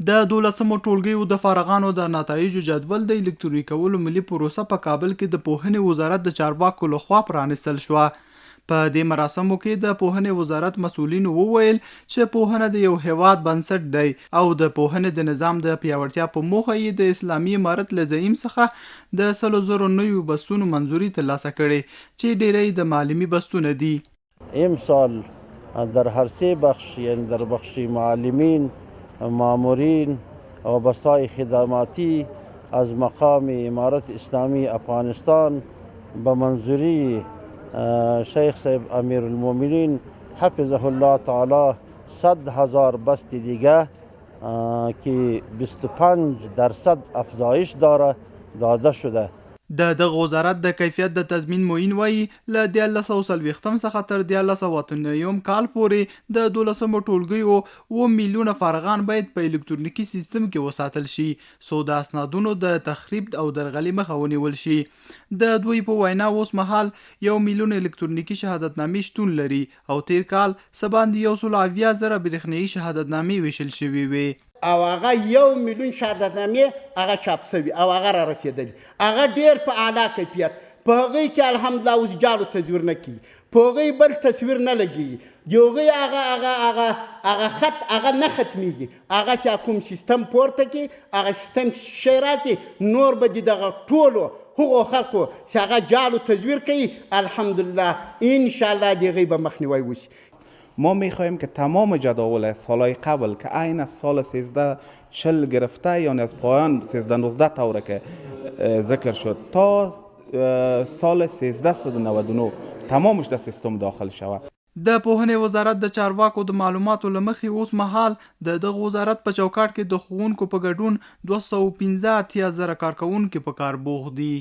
د 12مو ټولګیو د فارغانو د نتایجو جدول د الکترونیکي کولو ملي پروسه په کابل کې د پوهنې وزارت د چارواکو لخوا پرانیستل شوه. په دې مراسمو کې د پوهنې وزارت مسؤلینو وویل چې پوهنه د یو هیواد بنسټ دی او د پوهنې د نظام د پیاوړتیا په موخه یې د اسلامي امارت له زعیم څخه د 100,000 نویو بستونو منظوري ترلاسه کړې چې ډیری د معلمي بستونه دي. امسال در هر سه بخش یعنی در بخش معلمین، مامورین و بستای خدماتی از مقام امارت اسلامی افغانستان به منظوری شیخ صاحب امیر المؤمنین حفظه الله تعالی 100,000 بست دیگه که 25% افزایش داره داده شده. د دغه وزارت د کیفیت د تضمین معین وایي له 1940 څخه تر 1989 کال پورې د 12مو ټولګیو 7 میلیونه فارغان باید په الکترونیکي سیستم کې وساتل شي څو د اسنادونو د تخریب او درغلي مخه ونیول شي. د دوی په وینا اوس مهال 1 میلیون الکترونیکي شهادتنامې شتون لري او تیر کال څه باندې 120,000 برېښنایي شهادتنامې ویشل شوي وي. او هغه 1 میلیون شهادتنامې هغه چاپ شوي او هغه را رسېدلي، هغه ډېر په اعلی کیفیت، په هغوی کې الحمدلله اوس جالو تصویر نه کېږي، په هغوی بل تصویر نه لګېږي، د هغوی هغه خط هغه نه ختمیږي، هغه چې کوم سیستم پورته کړي هغه سیستم کې شی راځي نور به د دغه ټولو هغو خلقو چې هغه جالو تصویر کوي الحمدلله انشاءالله د هغوی به مخنیوی وشي. ما میخواهیم که تمام جداول سالهای قبل که عین از سال 1340 گرفته یعنی از پایان 1319 طوره که ذکر شد تا سال 1399 تمامش در سیستم داخل شود. د پوهنې وزارت د چارواکو د معلوماتو له مخې اوس مهال د دغه وزارت په چوکاټ کې د ښوونکو په ګډون 215,000 کارکوونکي په کار بوخت دي.